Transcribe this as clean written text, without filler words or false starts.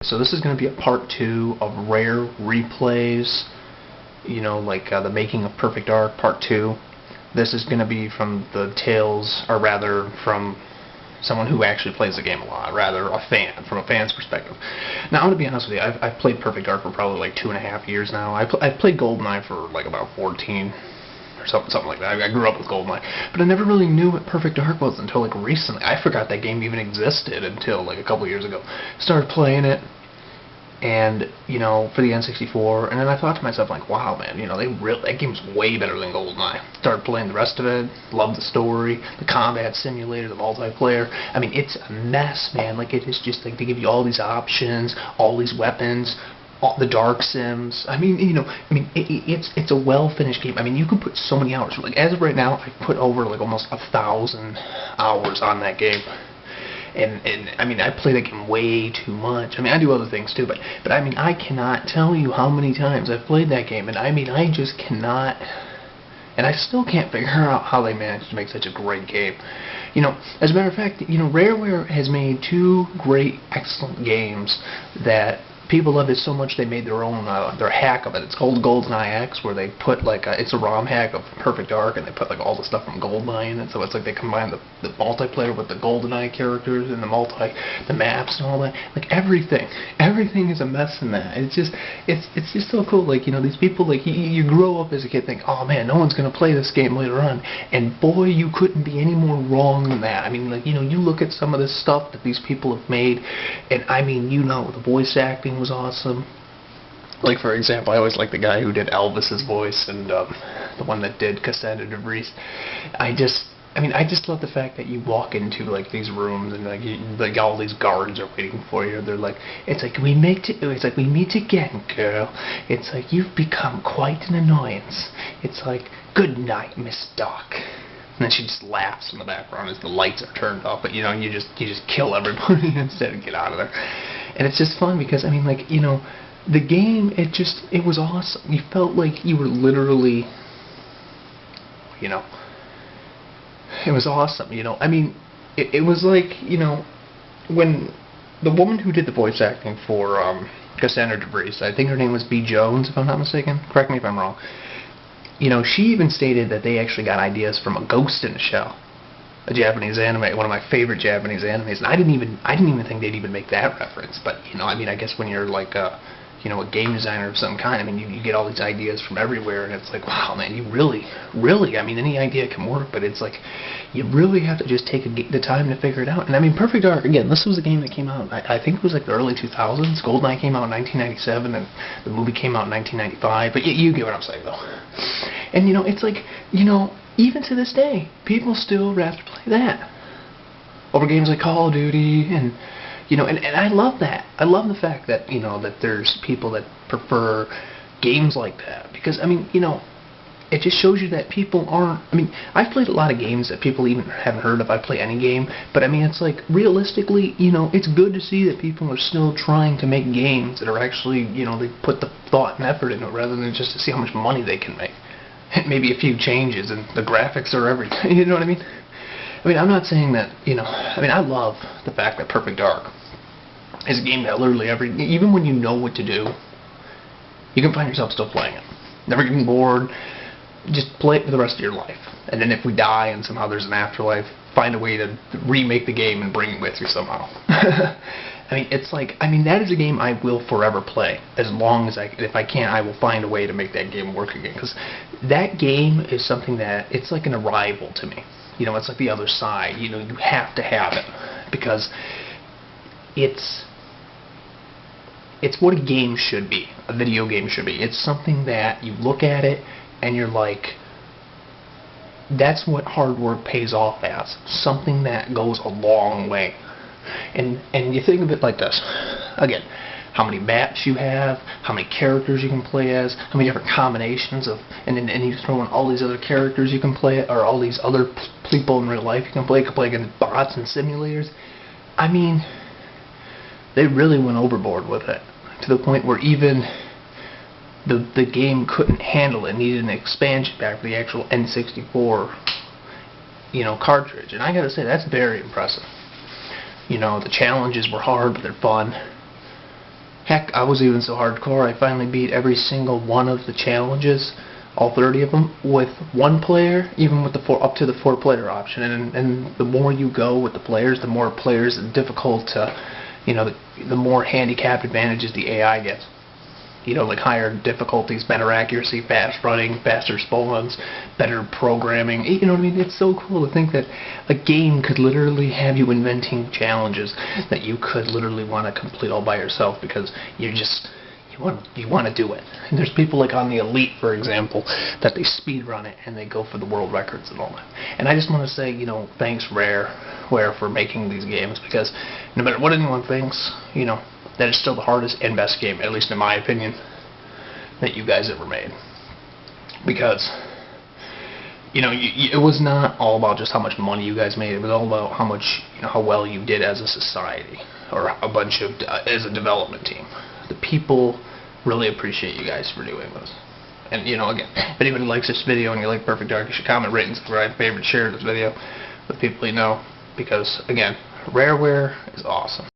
So this is going to be a part 2 of rare replays, like the making of Perfect Dark part 2. This is going to be from the tales, or rather from someone who actually plays the game a lot, rather a fan, from a fan's perspective. Now, I'm going to be honest with you, I've played Perfect Dark for probably like 2.5 years now. I've played GoldenEye for like about 14 or something like that. I grew up with GoldenEye, but I never really knew what Perfect Dark was until like recently. I forgot that game even existed until like a couple years ago. Started playing it, and for the N64, and then I thought to myself, like, wow, man, that game's way better than GoldenEye. Started playing the rest of it, loved the story, the combat simulator, the multiplayer. I mean, it's a mess, man. Like, it is just like they give you all these options, all these weapons, all the dark sims. I mean, it's a well-finished game. I mean, you can put so many hours. Like, as of right now, I put over like almost 1,000 hours on that game. And I mean, I play that game way too much. I mean, I do other things too, but I mean, I cannot tell you how many times I've played that game, and I mean, I just cannot, and I still can't figure out how they managed to make such a great game. As a matter of fact, Rareware has made 2 great, excellent games that people love it so much they made their own, their hack of it. It's called GoldenEye X, where they put like it's a ROM hack of Perfect Dark, and they put like all the stuff from GoldenEye in it. So it's like they combine the multiplayer with the GoldenEye characters and the maps and all that. Like everything is a mess in that. It's just so cool. Like these people, like you grow up as a kid think, oh man, no one's gonna play this game later on, and boy, you couldn't be any more wrong than that. I mean, like you look at some of this stuff that these people have made, and I mean, the voice acting was awesome. Like, for example, I always like the guy who did Elvis's voice, and the one that did Cassandra DeVries. I just love the fact that you walk into like these rooms and like all these guards are waiting for you. They're like, it's like we meet again, girl. It's like you've become quite an annoyance. It's like, good night, Miss Doc. And then she just laughs in the background as the lights are turned off. But you just kill everybody instead of get out of there. And it's just fun because I mean, like the game, it was awesome. You felt like you were literally, it was awesome. I mean, it was like when the woman who did the voice acting for Cassandra DeVries, I think her name was B. Jones, if I'm not mistaken. Correct me if I'm wrong. She even stated that they actually got ideas from a Ghost in the Shell, a Japanese anime, one of my favorite Japanese animes, and I didn't even think they'd even make that reference. But I mean, I guess when you're like a game designer of some kind, I mean, you get all these ideas from everywhere, and it's like, wow, man, you really, I mean, any idea can work, but it's like, you really have to just take the time to figure it out. And I mean, Perfect Dark, again, this was a game that came out, I think it was like the early 2000s. GoldenEye came out in 1997, and the movie came out in 1995, but you get what I'm saying, though. And, it's like, even to this day, people still rather play that over games like Call of Duty, and and I love that. I love the fact that that there's people that prefer games like that, because I mean it just shows you that people aren't. I mean, I've played a lot of games that people even haven't heard of. I play any game, but I mean, it's like realistically, it's good to see that people are still trying to make games that are actually they put the thought and effort into it rather than just to see how much money they can make. And maybe a few changes, and the graphics are everything. You know what I mean? I mean, I'm not saying that, I mean, I love the fact that Perfect Dark is a game that literally even when you know what to do, you can find yourself still playing it. Never getting bored. Just play it for the rest of your life. And then if we die and somehow there's an afterlife, find a way to remake the game and bring it with you somehow. I mean, it's like, that is a game I will forever play. As long as if I can, I will find a way to make that game work again. Because that game is something that, it's like an arrival to me. It's like the other side. You have to have it. Because it's what a game should be. A video game should be. It's something that you look at it and you're like, that's what hard work pays off as. Something that goes a long way. And you think of it like this. Again, how many maps you have, how many characters you can play as, how many different combinations of, and you throw in all these other characters you can play, or all these other people in real life you can play. You can play against bots and simulators. I mean, they really went overboard with it, to the point where even the game couldn't handle it. It needed an expansion pack for the actual N64 cartridge. And I gotta say, that's very impressive. The challenges were hard, but they're fun. Heck, I was even so hardcore, I finally beat every single one of the challenges, all 30 of them, with one player, even with the up to the 4-player option. And the more you go with the players, the more players, the difficult, the more handicapped advantages the AI gets. Like higher difficulties, better accuracy, fast running, faster spawns, better programming. You know what I mean? It's so cool to think that a game could literally have you inventing challenges that you could literally want to complete all by yourself because you want to do it. And there's people like on the Elite, for example, that they speed run it and they go for the world records and all that. And I just want to say, thanks Rare for making these games, because no matter what anyone thinks, that is still the hardest and best game, at least in my opinion, that you guys ever made. Because, it was not all about just how much money you guys made. It was all about how much, how well you did as a society, or as a development team. The people really appreciate you guys for doing this. And, again, if anybody likes this video and you like Perfect Dark, you should comment, rate, and subscribe, favorite, share this video with people you know. Because, again, Rareware is awesome.